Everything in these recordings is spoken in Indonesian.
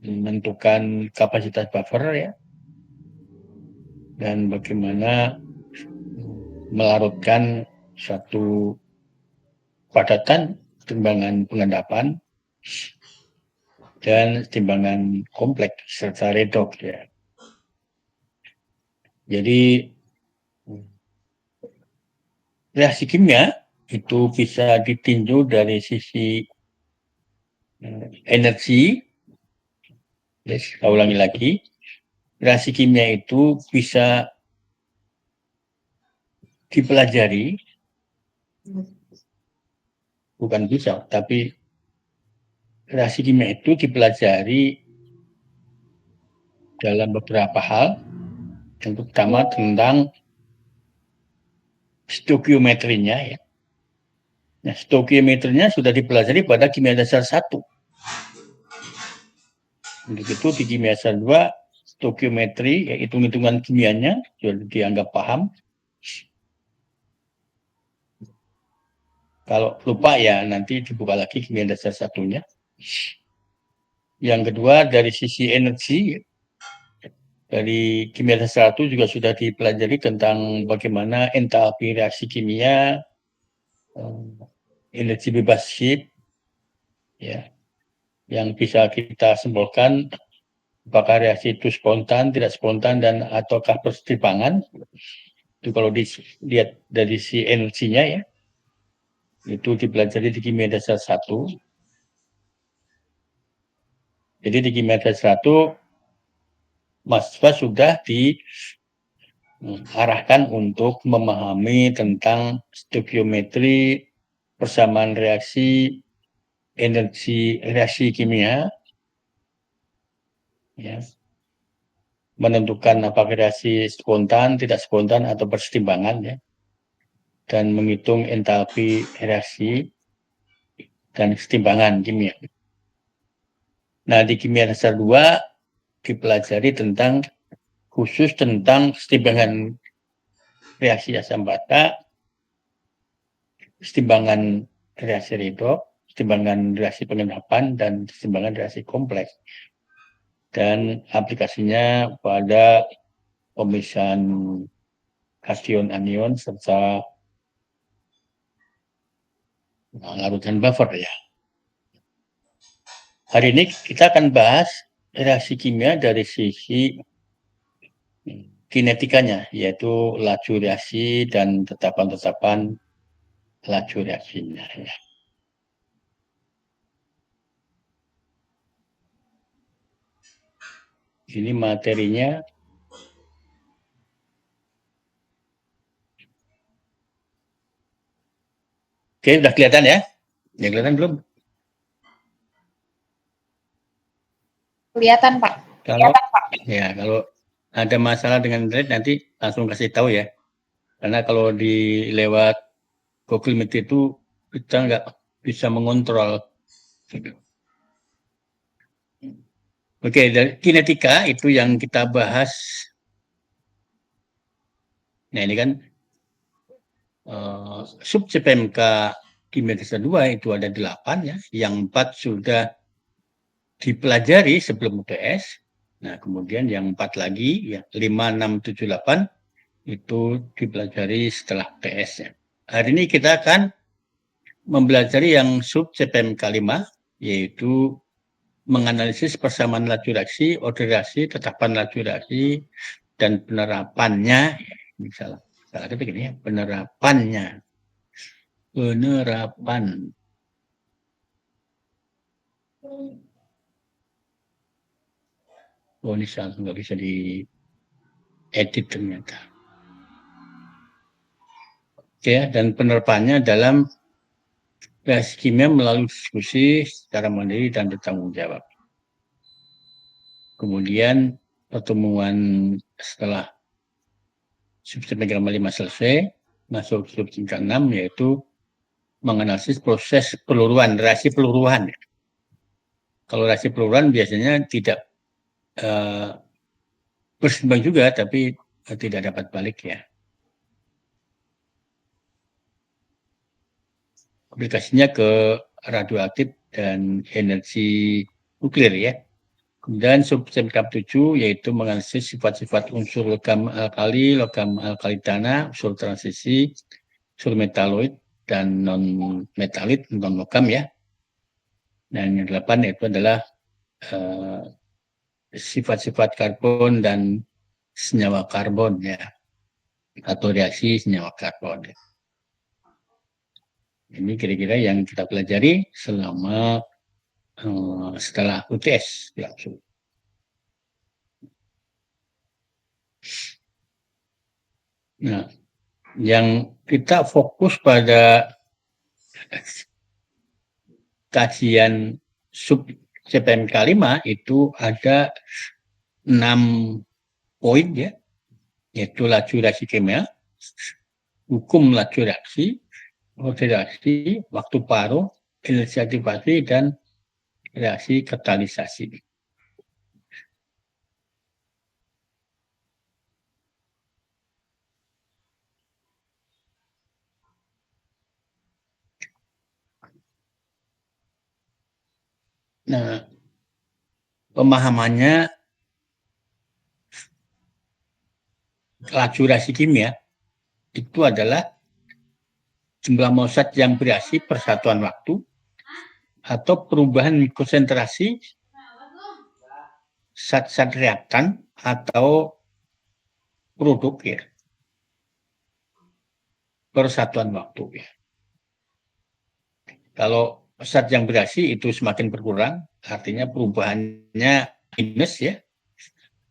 menentukan kapasitas buffer ya, dan bagaimana melarutkan suatu padatan timbangan pengendapan dan timbangan kompleks serta redox ya. Jadi reaksi kimia itu bisa ditinjau dari sisi energi. Saya ulangi lagi, reaksi kimia itu bisa dipelajari, bukan bisa, tapi reaksi kimia itu dipelajari dalam beberapa hal, yang pertama tentang stoikiometrinya ya. Nah, stoikiometrinya sudah dipelajari pada kimia dasar 1. Untuk itu di kimia dasar 2, stoikiometri, ya hitung-hitungan kimianya sudah dianggap paham. Kalau lupa ya nanti dibuka lagi kimia dasar 1-nya. Yang kedua dari sisi energi, dari kimia dasar 1 juga sudah dipelajari tentang bagaimana entalpi reaksi kimia, energi bebas Gibbs, ya, yang bisa kita simpulkan apakah reaksi itu spontan, tidak spontan, dan ataukah persetimbangan. Itu kalau dilihat dari si energinya ya, itu dipelajari di kimia dasar 1. Jadi di kimia dasar 1 mahasiswa sudah diarahkan untuk memahami tentang stoikiometri, persamaan reaksi, energi reaksi kimia, ya, menentukan apakah reaksi spontan, tidak spontan, atau persetimbangan, ya, dan menghitung entalpi reaksi dan kesetimbangan kimia. Nah, di kimia dasar 2 dipelajari khusus tentang kesetimbangan reaksi asam bata, kesetimbangan reaksi redox, kesetimbangan reaksi pengendapan, dan kesetimbangan reaksi kompleks. Dan aplikasinya pada pemisahan kation-anion serta larutan buffer ya. Hari ini kita akan bahas reaksi kimia dari sisi kinetikanya, yaitu laju reaksi dan tetapan-tetapan laju reaksinya. Ya. Ini materinya. Oke, udah kelihatan ya? Ya kelihatan belum? Kelihatan, Pak. Kalau ada masalah dengan internet nanti langsung kasih tahu ya. Karena kalau lewat Google Meet itu kita nggak bisa mengontrol. Oke, dari kinetika itu yang kita bahas. Nah ini kan sub CPMK kimia dasar 2 itu ada 8 ya, yang 4 sudah dipelajari sebelum UTS. Nah, kemudian yang 4 lagi ya 5, 6, 7, 8 itu dipelajari setelah UTS ya. Hari ini kita akan mempelajari yang sub CPMK 5, yaitu menganalisis persamaan laju reaksi, order reaksi, tetapan laju reaksi, dan penerapannya. Misalnya ketik ini ya, penerapan. Oh, ini nggak bisa diedit ternyata. Oke, dan penerapannya dalam reaksi kimia melalui diskusi secara mandiri dan bertanggung jawab. Kemudian pertemuan setelah subsubjek 5 selesai, masuk subjek 6 yaitu menganalisis proses peluruan, reaksi peluruan. Kalau reaksi peluruan biasanya tidak berseimbang juga, tapi tidak dapat balik ya. Aplikasinya ke radioaktif dan energi nuklir ya. Kemudian subsecap 7 yaitu menganalisis sifat-sifat unsur logam alkali tanah, unsur transisi, unsur metaloid, dan non-metalit, non-logam ya. Dan yang 8 itu adalah sifat-sifat karbon dan senyawa karbon ya, atau reaksi senyawa karbon. Ini kira-kira yang kita pelajari selama setelah UTS langsung. Nah, yang kita fokus pada kajian sub CPMK 5 itu ada 6 poin ya, yaitu laju reaksi kimia, hukum laju reaksi, oksidasi, waktu paruh, energi aktivasi, dan reaksi katalisasi. Nah, pemahamannya laju reaksi kimia itu adalah jumlah mol zat yang bereaksi per satuan waktu atau perubahan konsentrasi zat-zat reaktan atau produk ya per satuan waktu ya. Kalau zat yang bereaksi itu semakin berkurang, artinya perubahannya minus ya,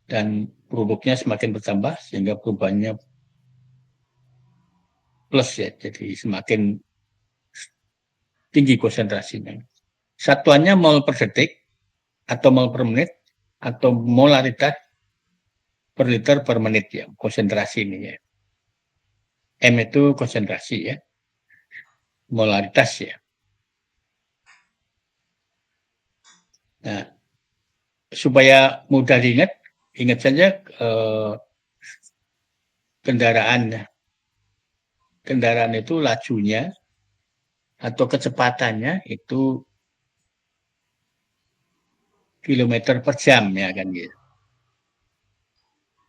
dan produknya semakin bertambah sehingga perubahannya plus ya, jadi semakin tinggi konsentrasinya. Satuannya mol per detik atau mol per menit atau molaritas per liter per menit ya, konsentrasi ini ya. M itu konsentrasi ya, molaritas ya. Nah, supaya mudah diingat, ingat saja kendaraan itu lajunya atau kecepatannya itu kilometer per jam ya kan gitu.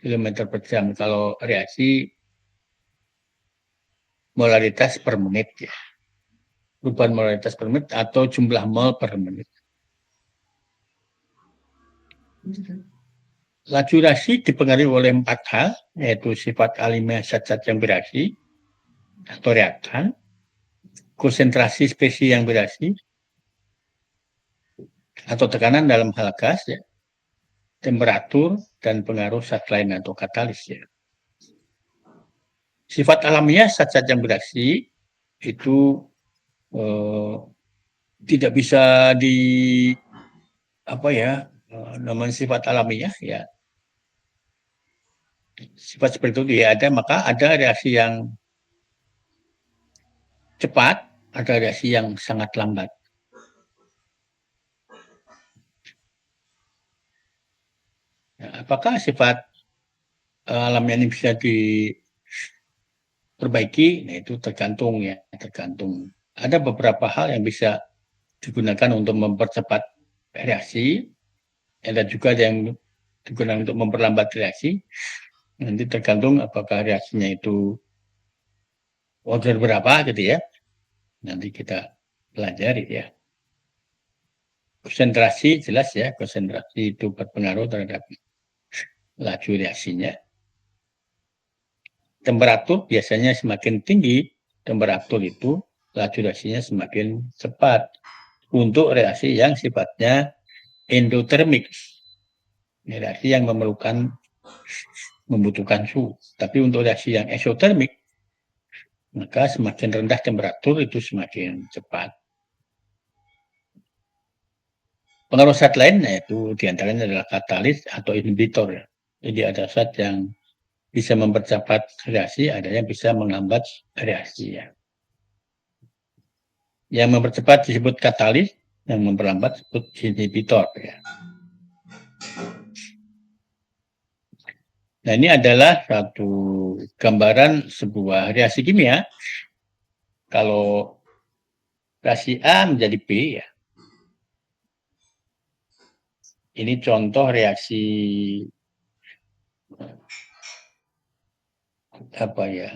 Kilometer per jam. Kalau reaksi molaritas per menit ya. Perubahan molaritas per menit atau jumlah mol per menit. Laju reaksi dipengaruhi oleh 4 hal, yaitu sifat alamiah zat-zat yang bereaksi atau reaktan, konsentrasi spesies yang bereaksi, atau tekanan dalam hal gas, ya, temperatur, dan pengaruh zat lain atau katalis. Ya. Sifat alamiah zat-zat yang bereaksi itu tidak bisa namanya sifat alamiah ya. Sifat seperti itu ya ada, maka ada reaksi yang cepat, ada reaksi yang sangat lambat. Nah, apakah sifat alamiah ini bisa diperbaiki? Nah, itu tergantung ya, tergantung. Ada beberapa hal yang bisa digunakan untuk mempercepat reaksi, ada juga yang digunakan untuk memperlambat reaksi. Nanti tergantung apakah reaksinya itu order berapa gitu ya. Nanti kita pelajari ya. Konsentrasi jelas ya, konsentrasi itu berpengaruh terhadap laju reaksinya. Temperatur biasanya semakin tinggi, temperatur itu laju reaksinya semakin cepat. Untuk reaksi yang sifatnya endotermik, reaksi yang membutuhkan suhu. Tapi untuk reaksi yang eksotermik, maka semakin rendah temperatur itu semakin cepat. Pengaruh zat lain yaitu diantaranya adalah katalis atau inhibitor. Jadi ada zat yang bisa mempercepat reaksi, ada yang bisa menghambat reaksi. Ya. Yang mempercepat disebut katalis, yang memperlambat disebut inhibitor. Ya. Nah ini adalah satu gambaran sebuah reaksi kimia. Kalau reaksi A menjadi B, ya, Ini contoh reaksi apa ya?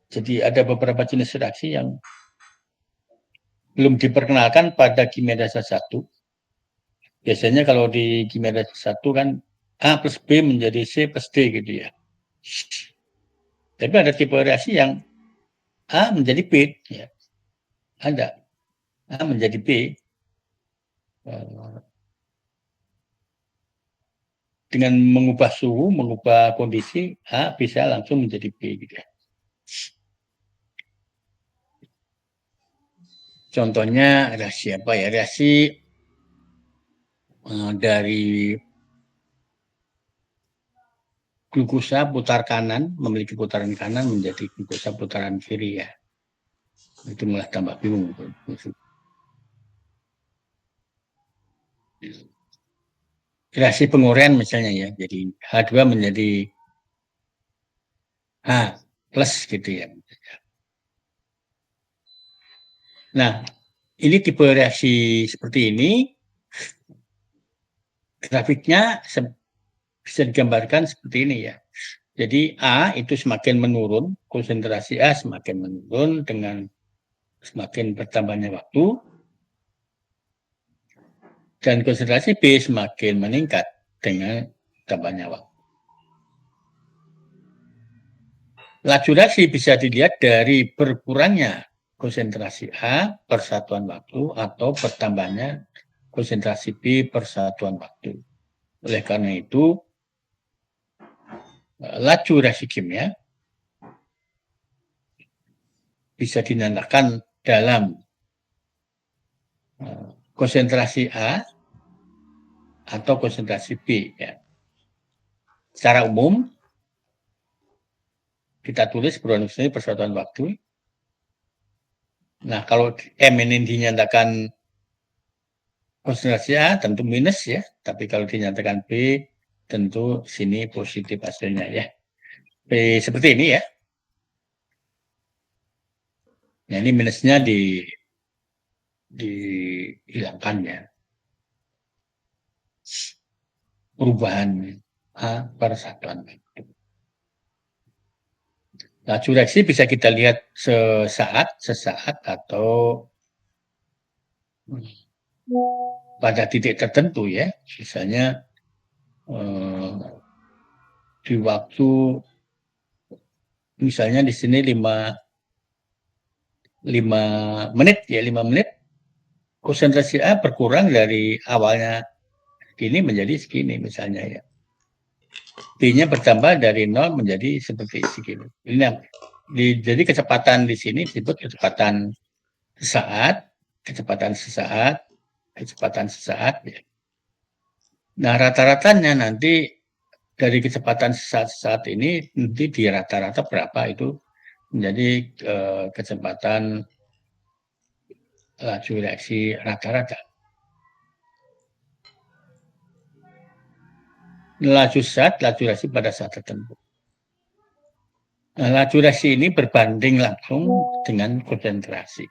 Jadi ada beberapa jenis reaksi yang belum diperkenalkan pada kimia dasar 1. Biasanya kalau di kimia dasar 1 kan A plus B menjadi C plus D gitu ya. Tapi ada tipe reaksi yang A menjadi B, ya. Ada. A menjadi B. Dengan mengubah suhu, mengubah kondisi, A bisa langsung menjadi B gitu ya. Contohnya reaksi apa ya? Reaksi dari glukosa putar kanan, memiliki putaran kanan menjadi glukosa putaran kiri ya. Itu malah tambah bingung. Reaksi penguraian misalnya ya. Jadi H2 menjadi H plus gitu ya. Nah, ini tipe reaksi seperti ini, grafiknya bisa digambarkan seperti ini ya. Jadi A itu semakin menurun, konsentrasi A semakin menurun dengan semakin bertambahnya waktu, dan konsentrasi B semakin meningkat dengan tambahnya waktu. Laju reaksi bisa dilihat dari berkurangnya konsentrasi A per satuan waktu atau bertambahnya konsentrasi B per satuan waktu. Oleh karena itu, laju reaksi kimia bisa dinyatakan dalam konsentrasi A atau konsentrasi B. Ya. Secara umum, kita tulis perubahan ini persatuan waktu. Nah, kalau M ini dinyatakan konsentrasi A tentu minus ya, tapi kalau dinyatakan B tentu sini positif hasilnya ya. B seperti ini ya. Nah, ini minusnya dihilangkan ya. Perubahan A per satuan waktu. Laju reaksi bisa kita lihat sesaat, atau pada titik tertentu ya. Misalnya di waktu, misalnya di sini 5 menit ya, 5 menit konsentrasi A berkurang dari awalnya segini menjadi segini misalnya ya. B-nya bertambah dari 0 menjadi seperti segini. Jadi kecepatan di sini disebut kecepatan sesaat, kecepatan sesaat, kecepatan sesaat ya. Nah, rata-ratanya nanti dari kecepatan sesaat ini nanti di rata-rata berapa itu menjadi kecepatan laju reaksi rata-rata. Laju zat, laju reaksi pada saat tertentu. Nah, laju reaksi ini berbanding langsung dengan konsentrasi.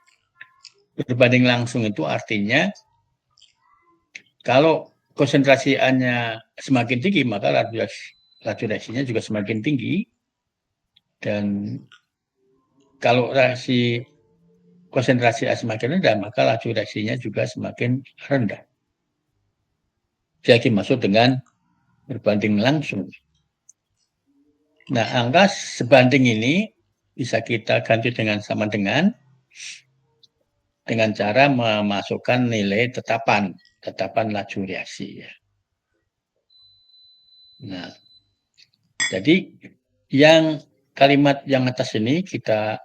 Berbanding langsung itu artinya kalau konsentrasi A-nya semakin tinggi, maka laju reaksinya juga semakin tinggi. Dan kalau konsentrasi A semakin rendah, maka laju reaksinya juga semakin rendah. Jadi maksud dengan berbanding langsung. Nah, angka sebanding ini bisa kita ganti dengan sama dengan cara memasukkan nilai tetapan laju reaksi. Ya. Nah, jadi yang kalimat yang atas ini kita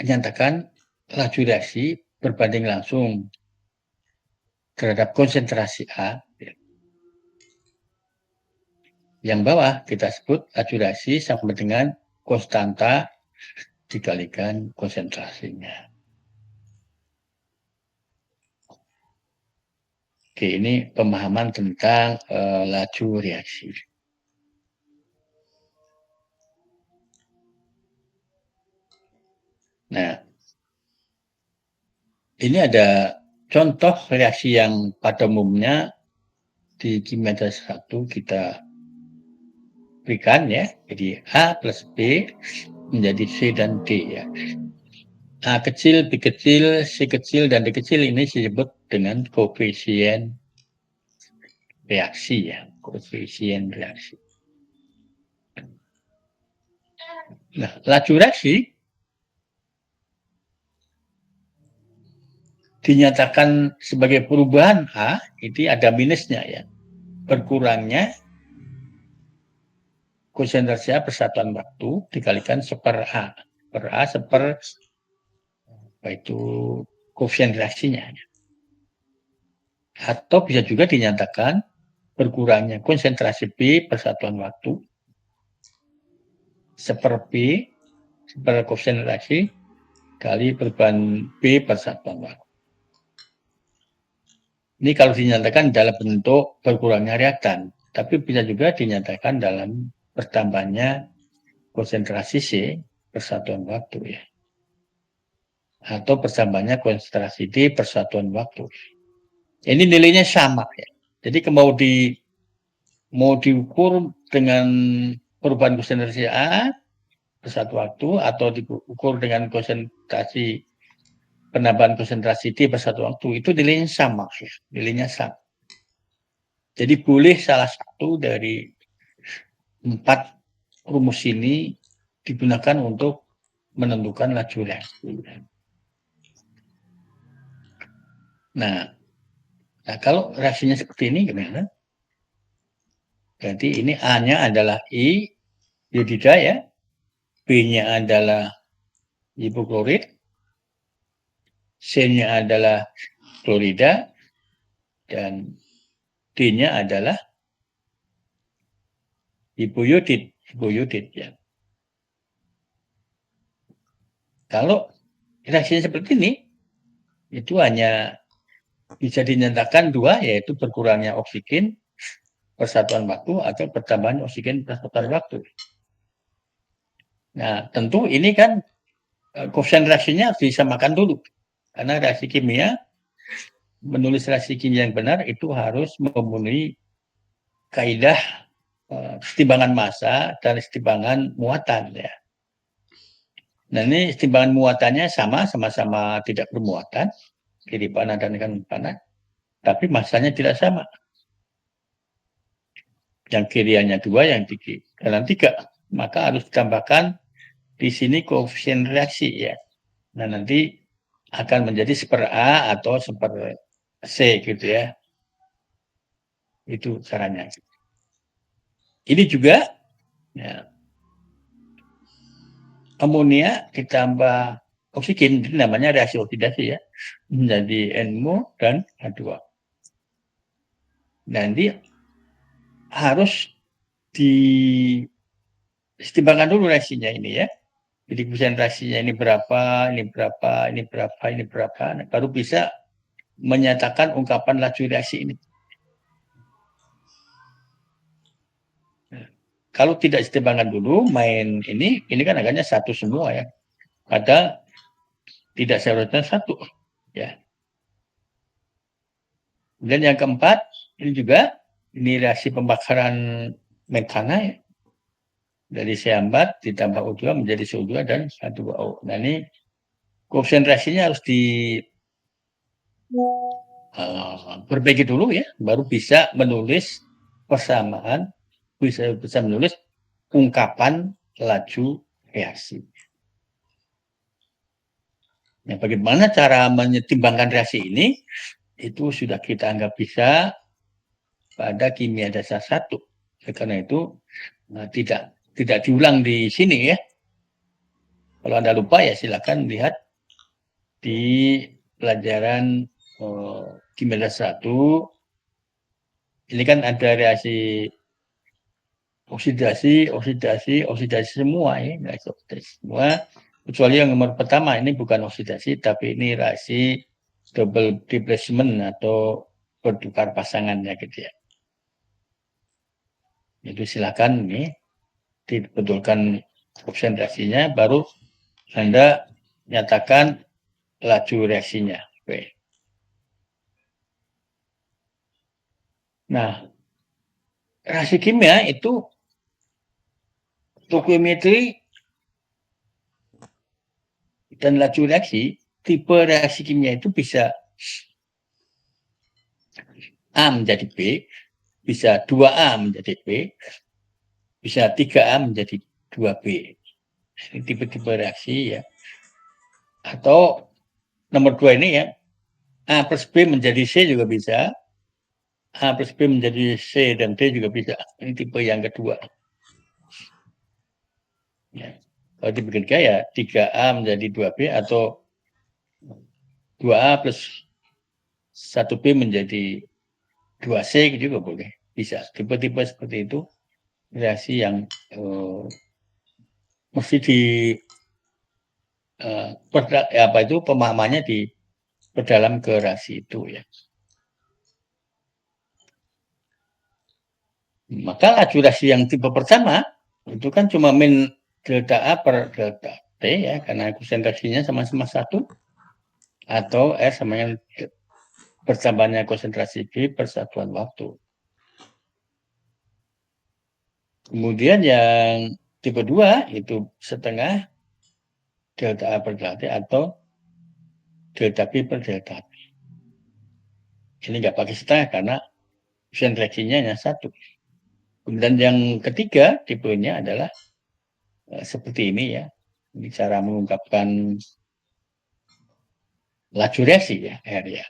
nyatakan laju reaksi berbanding langsung terhadap konsentrasi A. Yang bawah kita sebut laju reaksi sama dengan konstanta dikalikan konsentrasinya. Oke, ini pemahaman tentang laju reaksi. Nah, ini ada contoh reaksi yang pada umumnya di kimia dasar 1 kita berikan ya. Jadi A plus B menjadi C dan D ya. A kecil, B kecil, C kecil, dan D kecil ini disebut dengan koefisien reaksi ya. Koefisien reaksi. Nah, laju reaksi dinyatakan sebagai perubahan A, itu ada minusnya ya. Berkurangnya konsentrasi A persatuan waktu dikalikan seper A. Per A seper itu koefisien reaksinya. Atau bisa juga dinyatakan berkurangnya konsentrasi B persatuan waktu seper B seper koefisien reaksi kali perubahan B persatuan waktu. Ini kalau dinyatakan dalam bentuk berkurangnya reaktan, tapi bisa juga dinyatakan dalam bertambahnya konsentrasi C persatuan waktu ya. Atau bertambahnya konsentrasi D persatuan waktu. Ini nilainya sama ya. Jadi mau diukur dengan perubahan konsentrasi A persatu waktu atau diukur dengan konsentrasi penambahan konsentrasi D persatu waktu itu nilainya sama ya. Nilainya sama. Jadi boleh salah satu dari 4 rumus ini digunakan untuk menentukan laju reaksi. Nah, kalau reaksinya seperti ini gimana? Berarti ini A-nya adalah I iodida ya, B-nya adalah hipoklorit, C-nya adalah klorida, dan D-nya adalah hipoiodid ya. Kalau reaksinya seperti ini, itu hanya bisa dinyatakan 2, yaitu berkurangnya oksigen persatuan waktu atau pertambahan oksigen persatuan waktu. Nah, tentu ini kan koefisien reaksinya harus disamakan dulu. Karena reaksi kimia, menulis reaksi kimia yang benar itu harus memenuhi kaidah timbangan massa dan timbangan muatan ya. Nah, ini timbangan muatannya sama-sama tidak bermuatan, kiri panah dan kanan panah, tapi massanya tidak sama. Yang kiri hanya 2, yang kanan 3. Maka harus ditambahkan di sini koefisien reaksi ya. Nah, nanti akan menjadi seper A atau seper C gitu ya. Itu caranya. Ini juga ya, amonia ditambah oksigen, ini namanya reaksi oksidasi ya, menjadi NO dan H2. Nanti harus disetimbangkan dulu reaksinya ini ya. Jadi konsentrasinya ini berapa, ini berapa, ini berapa, ini berapa. Nah, baru bisa menyatakan ungkapan laju reaksi ini. Kalau tidak setimbangkan dulu, main ini kan agaknya satu semua ya. Padahal tidak seharusnya satu ya. Dan yang keempat, ini juga ini reaksi pembakaran metana ya. Dari C4 ditambah O2 menjadi CO2 dan H2O. Nah, ini konsentrasinya harus perbaiki dulu ya, baru bisa menulis persamaan, bisa menulis ungkapan laju reaksi. Nah, bagaimana cara menyetimbangkan reaksi ini? Itu sudah kita anggap bisa pada kimia dasar 1. Karena itu tidak diulang di sini ya. Kalau Anda lupa ya silakan lihat di pelajaran kimia dasar 1. Ini kan ada reaksi oksidasi semua ya, oksidasi semua. Kecuali yang nomor pertama ini bukan oksidasi, tapi ini reaksi double displacement atau bertukar pasangannya gitu ya. Itu silakan nih dibetulkan konsentrasinya, baru Anda nyatakan laju reaksinya. Oke. Nah, reaksi kimia itu stoichiometri dan laju reaksi, tipe reaksi kimia itu bisa A menjadi B, bisa 2A menjadi B, bisa 3A menjadi 2B. Ini tipe-tipe reaksi ya. Atau nomor 2 ini ya, A plus B menjadi C juga bisa, A plus B menjadi C dan D juga bisa. Ini tipe yang kedua. Ya. Kalau tipe ketiga ya 3A menjadi 2B atau 2A plus 1B menjadi 2C juga boleh. Bisa. Tipe-tipe seperti itu reaksi yang mesti di apa itu pemahamannya di perdalam ke reaksi itu ya. Maka laju reaksi yang tipe pertama itu kan cuma min delta A per delta T ya, karena konsentrasinya sama-sama satu, atau R sama yang bertambahnya konsentrasi B per satuan waktu. Kemudian yang tipe 2 itu setengah delta A per delta T atau delta B per delta T. Ini nggak pakai setengah karena konsentrasinya hanya satu. Kemudian yang ketiga tipenya adalah seperti ini ya. Ini cara mengungkapkan laju reaksi ya, R ya.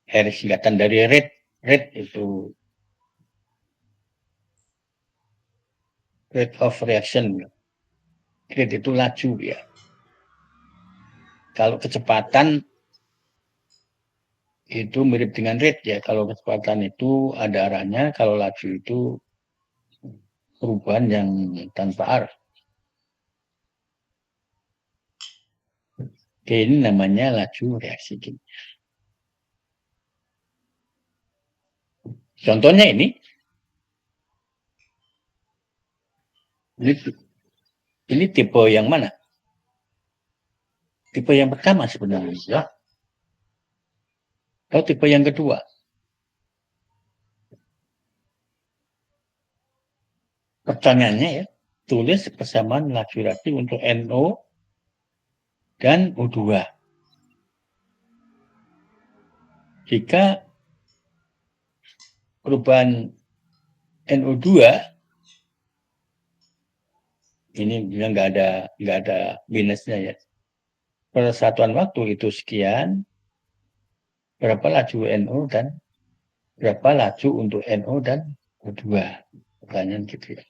R singkatan dari rate. Rate itu rate of reaction. Rate itu laju ya. Kalau kecepatan itu mirip dengan rate ya. Kalau kecepatan itu ada arahnya, kalau laju itu perubahan yang tanpa arah. Oke, ini namanya laju reaksi kimia. Contohnya ini tipe yang mana? Tipe yang pertama sebenarnya. Atau tipe yang kedua? Pertanyaannya ya, tulis persamaan laju reaksi untuk NO dan O2. Jika perubahan NO2 ini nggak ada minusnya ya. Persatuan waktu itu sekian, berapa laju NO dan berapa laju untuk NO dan O2. Pertanyaan gitu ya.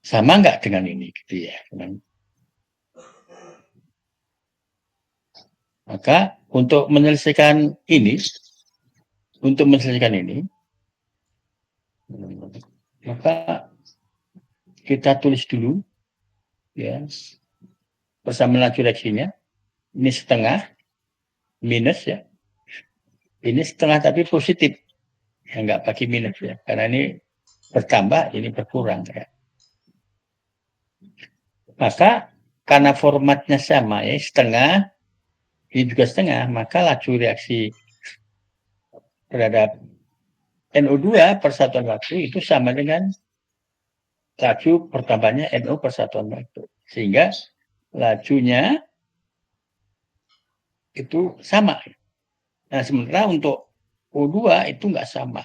Sama nggak dengan ini gitu ya. Maka untuk menyelesaikan ini, maka kita tulis dulu ya persamaan laju reaksinya. Ini setengah minus ya. Ini setengah tapi positif. Ya nggak pakai minus ya. Karena ini bertambah, ini berkurang ya. Maka karena formatnya sama ya, setengah, ini juga setengah, maka laju reaksi terhadap NO2 persatuan waktu itu sama dengan laju bertambahnya NO persatuan waktu. Sehingga lajunya itu sama. Nah, sementara untuk O2 itu nggak sama.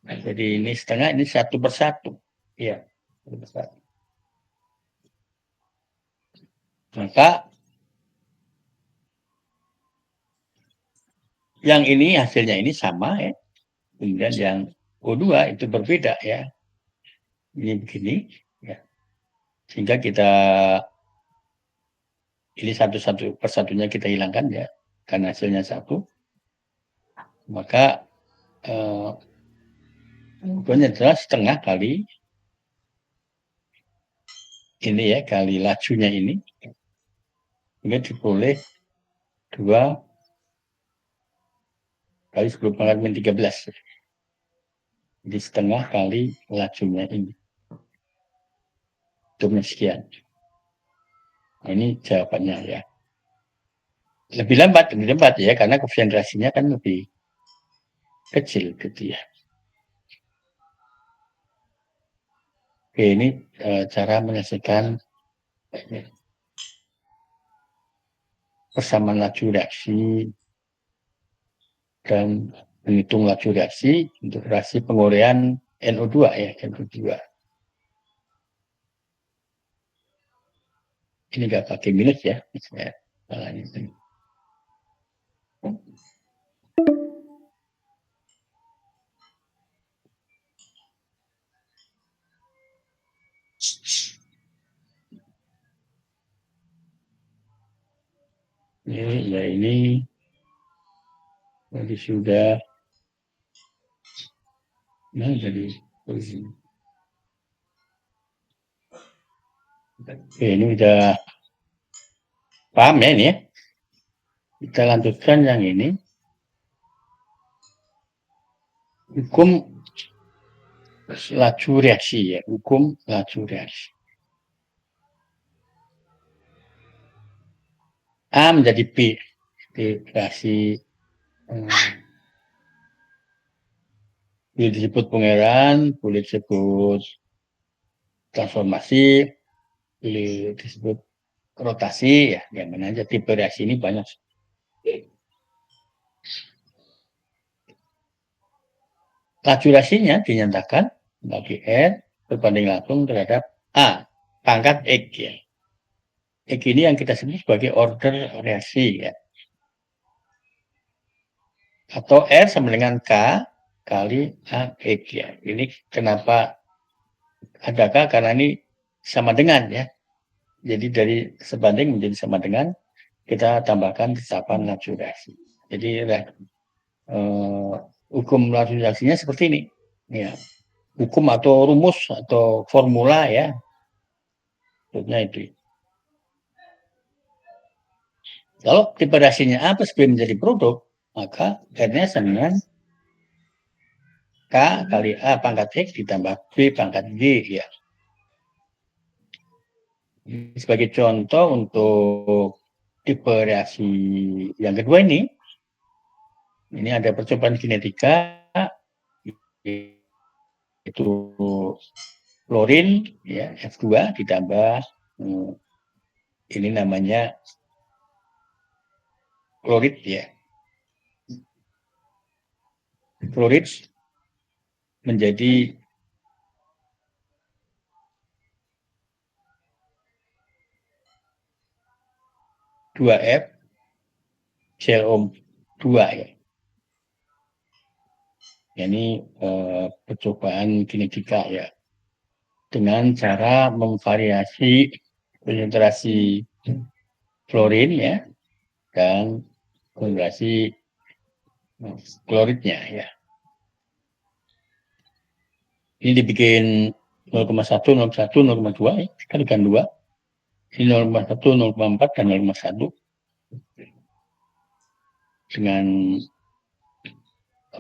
Nah, jadi ini setengah, ini 1/1. Ya, 1/1. Maka yang ini hasilnya ini sama ya. Kemudian yang O2 itu berbeda ya. Ini begini ya. Sehingga kita ini satu persatunya kita hilangkan ya. Karena hasilnya satu. Maka O2-nya adalah setengah kali ini ya, kali lajunya ini. Sehingga diperoleh 2 kali 10⁻⁻13. Jadi setengah kali lajunya ini. Itu sekian. Nah, ini jawabannya ya. Lebih lambat ya, karena konsentrasinya kan lebih kecil gitu ya. Oke, ini cara menyelesaikan persamaan laju reaksi dan menghitung laju reaksi untuk reaksi penguraian NO2 ya, NO2. Ini nggak pakai minus ya, misalnya. Ini jadi sudah jadi posisi. Oke, ini udah paham ya ini ya. Kita lanjutkan yang ini. Hukum laju reaksi ya, hukum laju reaksi. A menjadi B, di reaksi boleh disebut pengairan, boleh disebut transformasi, boleh disebut rotasi ya, yang mana aja tipe reaksi ini banyak. Laju reaksinya dinyatakan bagi R berbanding langsung terhadap A pangkat X ya. X ini yang kita sebut sebagai order reaksi ya. Atau R sama dengan K kali AX ya. Ini kenapa ada K? Karena ini sama dengan ya. Jadi dari sebanding menjadi sama dengan, kita tambahkan resapan laju reaksi. Jadi hukum laju reaksinya seperti ini. Ya. Hukum atau rumus atau formula ya. Maksudnya itu. Kalau tipe reaksinya A plus B menjadi produk, maka R-nya sama dengan K kali A pangkat X ditambah B pangkat G ya. Sebagai contoh untuk tipe reaksi yang kedua ini ada percobaan kinetika itu klorin ya F2 ditambah ini namanya klorid ya. Klorid menjadi dua F ClO2 ya. Ini percobaan kinetika ya. Dengan cara memvariasi konsentrasi klorin ya dan konsentrasi kloridnya ya. Ini dibikin 0,1, 0,1, 0,2 ya, dikalikan 2. Ini 0,1, 0,4 dan 0,1 dengan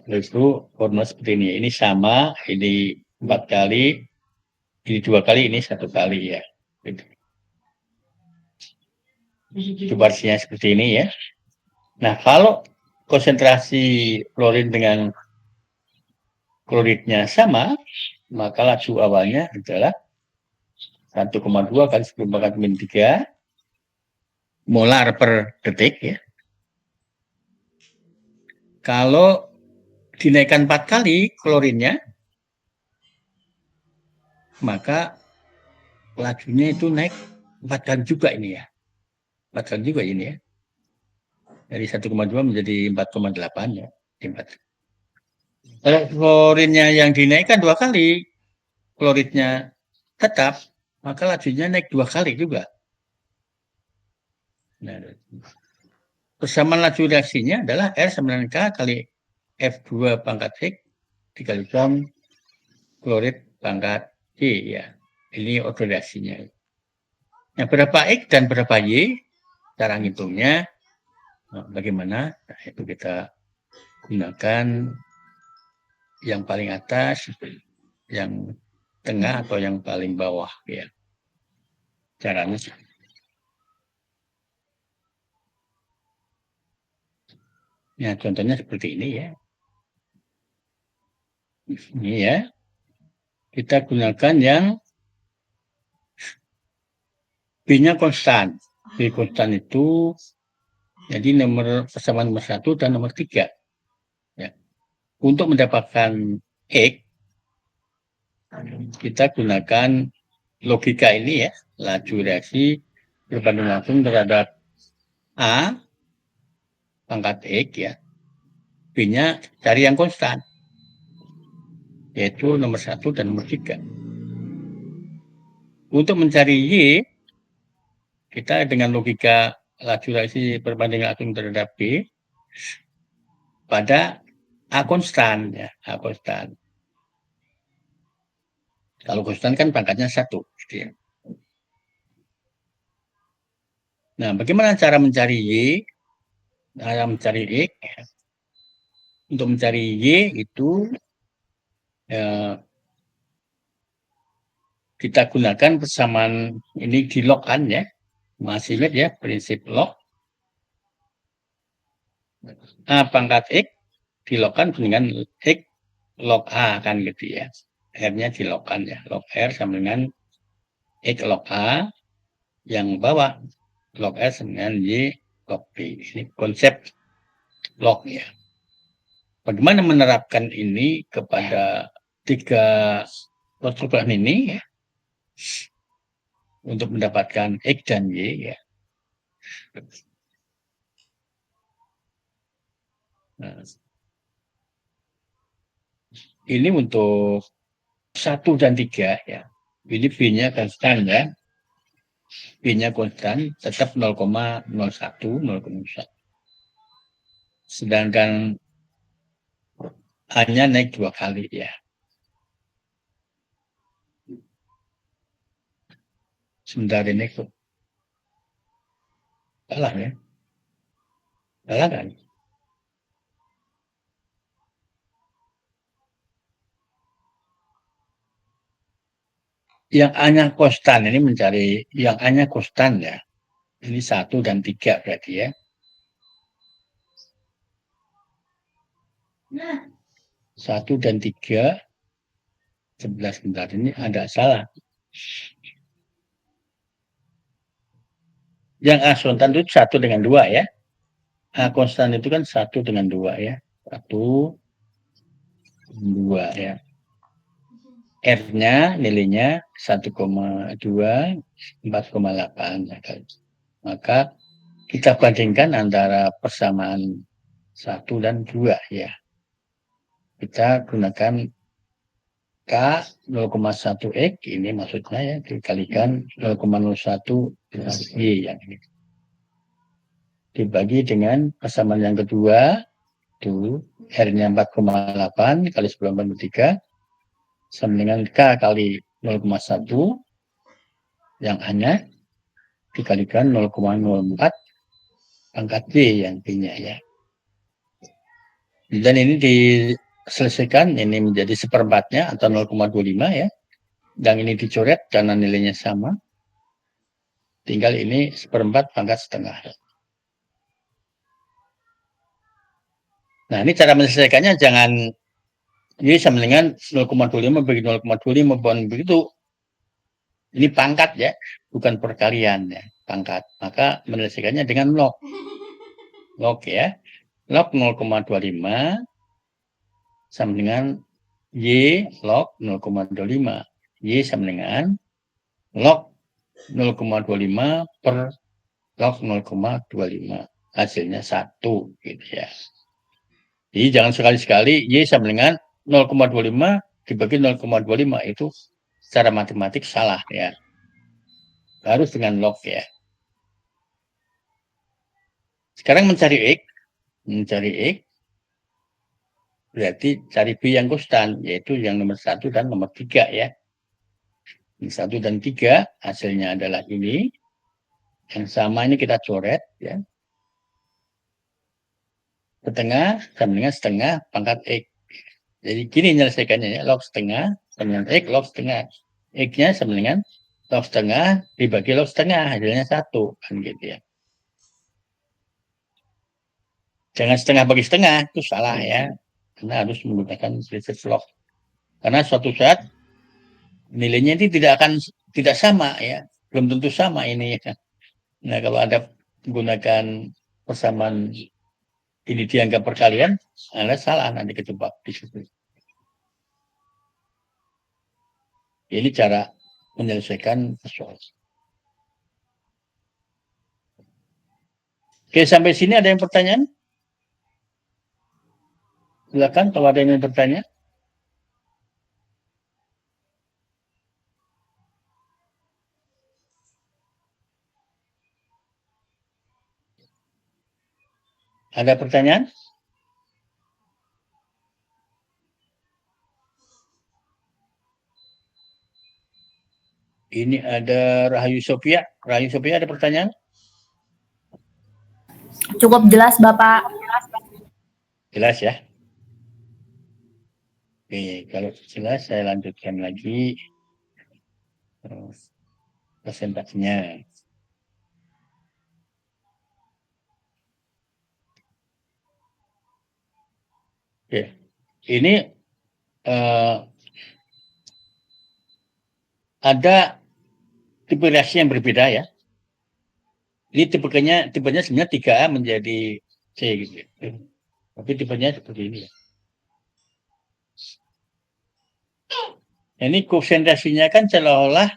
itu formula seperti ini. Ini sama, ini 4 kali, ini 2 kali, ini 1 kali ya. Itu versinya seperti ini ya. Nah, kalau konsentrasi klorin dengan kloridnya sama, maka laju awalnya adalah 1,2 kali 10⁻³ molar per detik ya. Kalau dinaikkan 4 kali klorinnya, maka lajunya itu naik 4 kali juga ini ya. 4 kali juga ini ya. Dari 1,2 menjadi 4,8 ya. Kalau klorinnya yang dinaikkan 2 kali, kloridnya tetap, maka lajunya naik 2 kali juga. Nah, persamaan laju reaksinya adalah R sama dengan K kali F2 pangkat X dikalikan klorid pangkat Y ya. Ini order reaksinya. Nah, berapa X dan berapa Y, cara ngitungnya bagaimana? Nah, itu kita gunakan yang paling atas, yang tengah atau yang paling bawah ya. Caranya Ya, contohnya seperti ini ya. Ini ya. Kita gunakan yang B-nya konstan. B konstan itu jadi persamaan nomor 1 dan nomor 3. Ya. Untuk mendapatkan X, kita gunakan logika ini ya. Laju reaksi berbanding langsung terhadap A pangkat X ya. B-nya cari yang konstan. Yaitu nomor 1 dan nomor 3. Untuk mencari Y, kita dengan logika laju reaksi berbanding langsung terhadap B pada A konstan ya, A konstan. Kalau konstan kan pangkatnya 1 gitu ya. Nah, bagaimana cara mencari Y? Cara mencari X ya. Untuk mencari Y itu ya, kita gunakan persamaan ini di log kan ya. Masih ingat ya prinsip log. A pangkat X dilogkan dengan X log A kan gitu ya. R-nya dilogkan ya. Log R sama dengan X log A yang bawah log S dengan Y log B. Ini konsep log ya. Bagaimana menerapkan ini kepada 3 percobaan ini ya, untuk mendapatkan X dan Y ya. Nah, ini untuk 1 dan 3 ya. Ini B-nya konstan ya. B-nya konstan tetap 0,01, 0,1. Sedangkan A-nya naik 2 kali ya. Sebentar ini kok salah ya. Salah kan? Yang A-nya konstan ini mencari yang A-nya konstan ya. Ini 1 dan 3 berarti ya. 1 dan 3 11 bentar ini ada salah. Yang A konstan itu 1 dengan 2 ya. A konstan itu kan 1 dengan 2 ya. 1, 2 ya. R-nya nilainya 1,2, 4,8. Maka kita bandingkan antara persamaan 1 dan 2 ya. Kita gunakan K 0,1X ini maksudnya ya dikalikan 0,01 Y yang ini. Dibagi dengan persamaan yang kedua itu R-nya 4,8 kali 10/3 sama dengan K kali 0,1 yang A-nya dikalikan 0,04 pangkat Y yang B-nya ya. Dan ini diselesaikan, ini menjadi seperempatnya atau 0,25 ya. Dan ini dicoret karena nilainya sama. Tinggal ini seperempat pangkat setengah. Nah, ini cara menyelesaikannya jangan Y sama dengan 0,25 bagi 0,25 begitu. Ini pangkat ya, bukan perkalian ya, pangkat. Maka menyelesaikannya dengan log. Log ya. Log 0,25 sama dengan Y log 0,25. Y sama dengan log 0,25 per log 0,25. Hasilnya 1 gitu ya. Jadi jangan sekali-sekali Y sama dengan 0,25 dibagi 0,25 itu secara matematik salah ya. Harus dengan log ya. Sekarang mencari X berarti cari B yang konstan, yaitu yang nomor 1 dan nomor 3 ya. Yang 1 dan 3 hasilnya adalah ini. Yang sama ini kita coret ya. Setengah sama dengan setengah pangkat X. Jadi gini menyelesaikannya ya, log setengah sama dengan X, log setengah. X-nya sama dengan log setengah dibagi log setengah, hasilnya 1 kan gitu ya. Jangan setengah bagi setengah, itu salah ya. Karena harus menggunakan research log. Karena suatu saat nilainya itu tidak sama ya, belum tentu sama ini ya. Nah, kalau Anda menggunakan persamaan ini dianggap perkalian, Anda salah nanti kejebak di situ. Ini cara menyelesaikan persoalan. Oke, sampai sini ada yang pertanyaan? Silakan kalau ada yang bertanya. Ada pertanyaan? Ini ada Rahayu Sophia. Rahayu Sophia ada pertanyaan? Cukup jelas, Bapak. Jelas ya. Oke, kalau jelas saya lanjutkan lagi presentasinya. Oke, ini ada tipe reaksi yang berbeda ya. Ini tipenya sebenarnya 3A menjadi C gitu. Tapi tipenya seperti ini ya. Ini konsentrasinya kan seolah-olah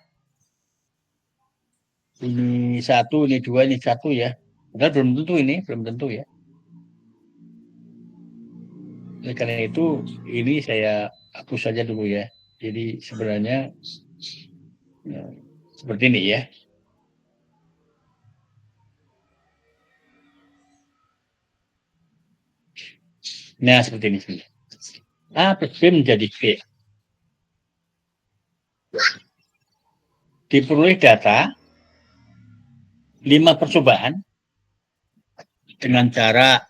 ini 1, ini 2, ini 1 ya. Padahal belum tentu ya. Oleh karena itu, ini saya hapus saja dulu ya. Jadi sebenarnya ya, seperti ini ya. Nah, seperti ini. A plus B menjadi B. Diperoleh data 5 percobaan dengan cara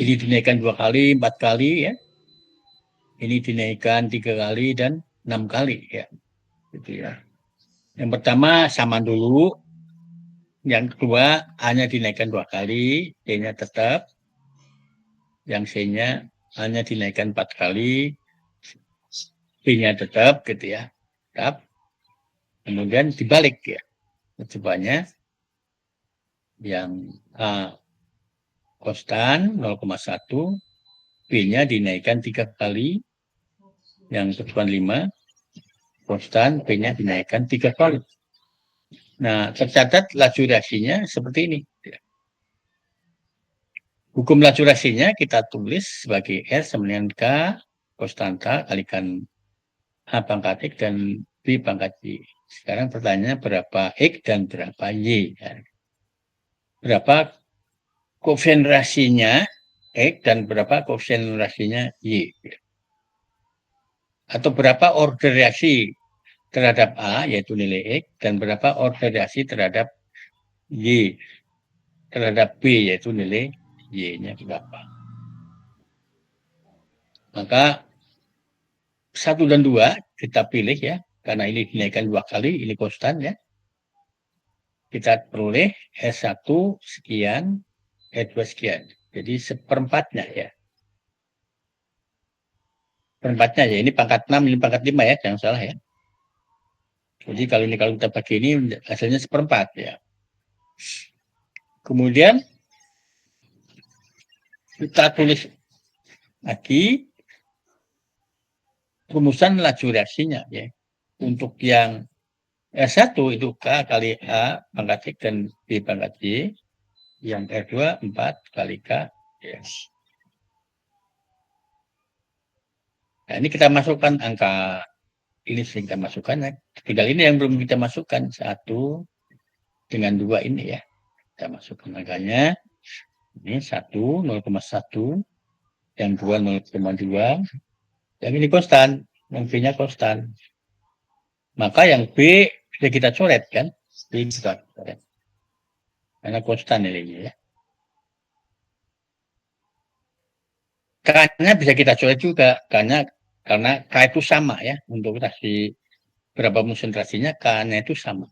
ini dinaikkan 2 kali, 4 kali ya. Ini dinaikkan 3 kali dan 6 kali ya. Gitu ya. Yang pertama sama dulu. Yang kedua hanya dinaikkan 2 kali, D-nya tetap. Yang C-nya hanya dinaikkan 4 kali, B-nya tetap gitu ya. Tetap. Kemudian dibalik ya. Percobaannya yang A konstan 0,1, B-nya dinaikkan 3 kali, yang percobaan 5, konstan, B-nya dinaikkan 3 kali. Nah, tercatat laju reaksinya seperti ini. Hukum laju reaksinya kita tulis sebagai R sama dengan K, konstanta kalikan A pangkat X dan B pangkat Y. Sekarang pertanyaannya berapa X dan berapa Y. Berapa koefisien reaksinya X dan berapa koefisien reaksinya Y. Atau berapa order reaksi terhadap A, yaitu nilai X, dan berapa order reaksi terhadap Y, terhadap B, yaitu nilai Y-nya berapa. Maka 1 dan 2 kita pilih ya, karena ini dinaikkan 2 kali, ini konstan ya. Kita peroleh S1 sekian, S2 sekian. Jadi seperempatnya ya. Perempatnya ya, ini pangkat 6, ini pangkat 5 ya, jangan salah ya. Jadi kalau kita bagi ini hasilnya seperempat ya. Kemudian kita tulis lagi rumusan laju reaksinya ya. Untuk yang S1 itu K kali A pangkat X dan B pangkat Y. Yang R2 4 kali K. Yes. Nah, ini kita masukkan angka ini sering kita masukkan ya. Tinggal ini yang belum kita masukkan 1 dengan 2 ini ya. Kita masukkan angkanya. Ini 1 0,1, yang 2 0,2, yang ini konstan, yang B-nya konstan. Maka yang B bisa kita coret kan? B kita coret. Karena konstan nilainya ya. K-nya bisa kita coret juga karena K itu sama ya, untuk reaksi berapa konsentrasinya K-nya itu sama.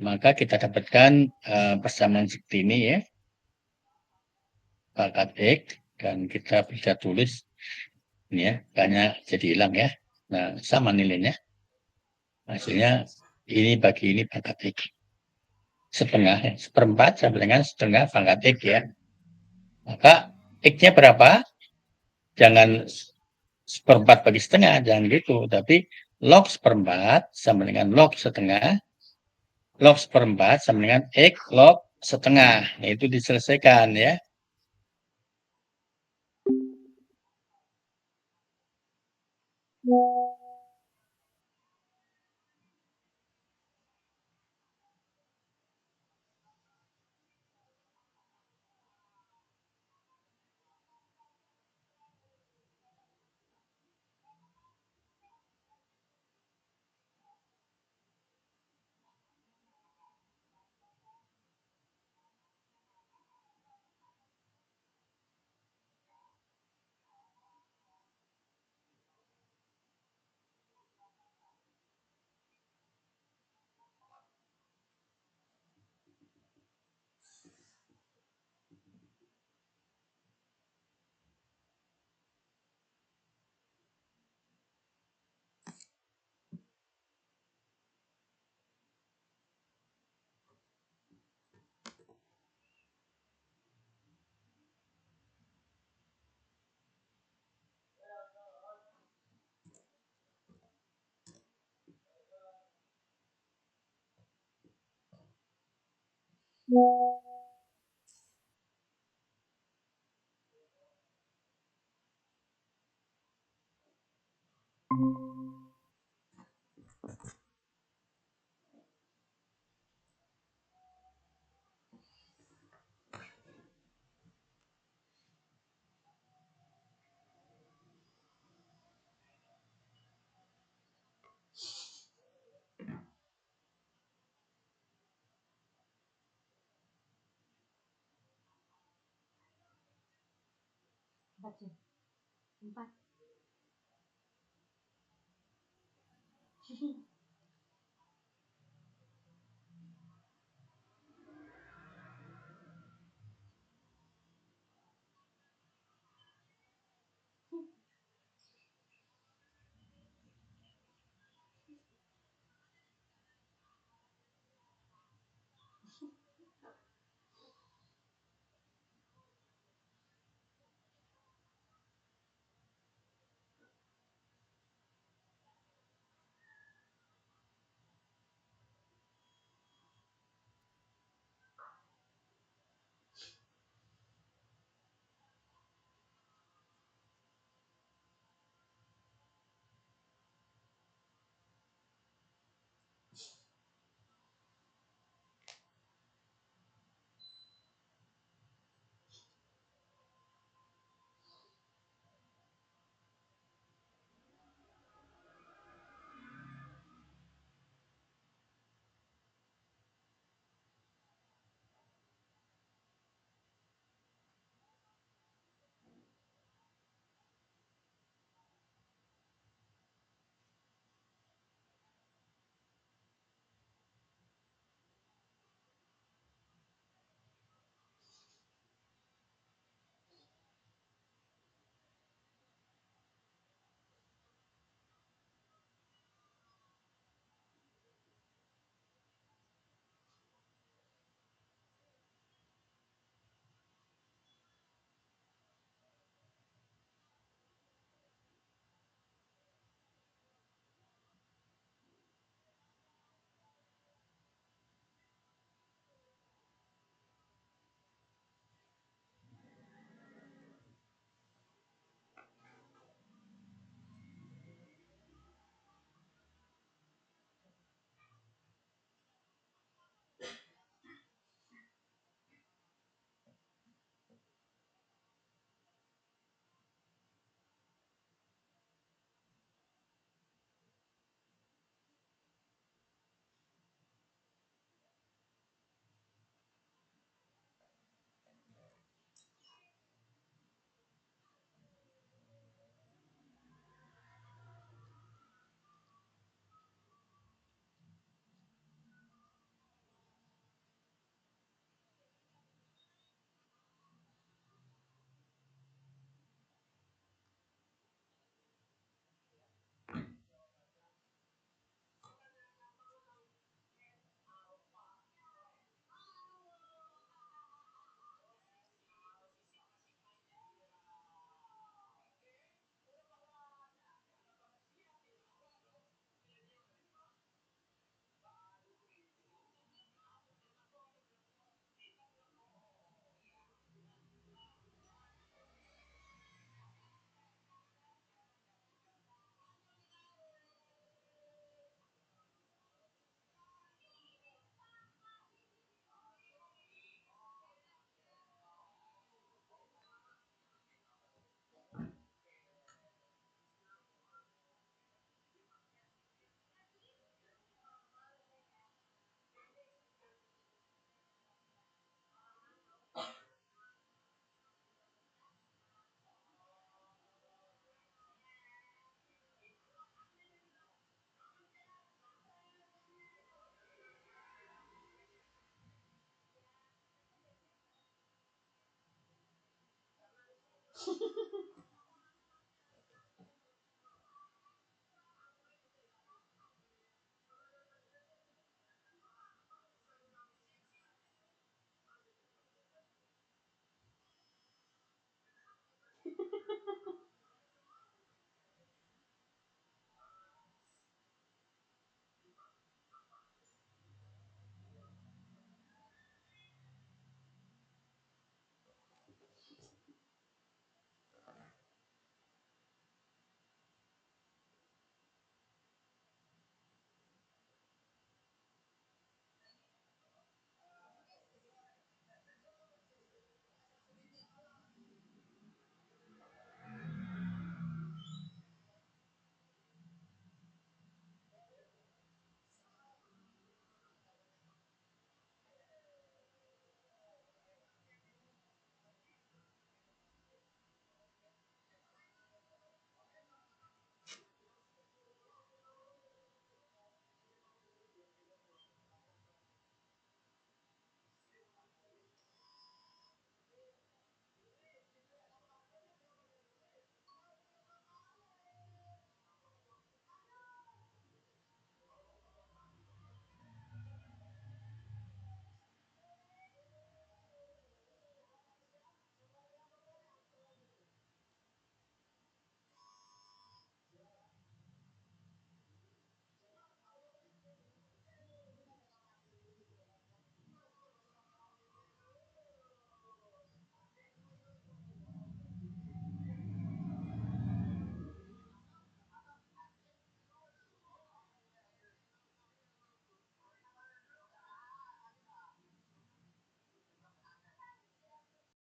maka kita dapatkan persamaan seperti ini ya, pangkat X, dan kita bisa tulis ini ya, banyak jadi hilang ya. Nah, sama nilainya. Hasilnya ini bagi ini pangkat X. Setengah ya, seperempat sama dengan setengah pangkat X ya. Maka X-nya berapa? Jangan seperempat bagi setengah, jangan gitu. Tapi log seperempat sama dengan log setengah. Log seperempat sama dengan X log setengah. Nah, itu diselesaikan ya.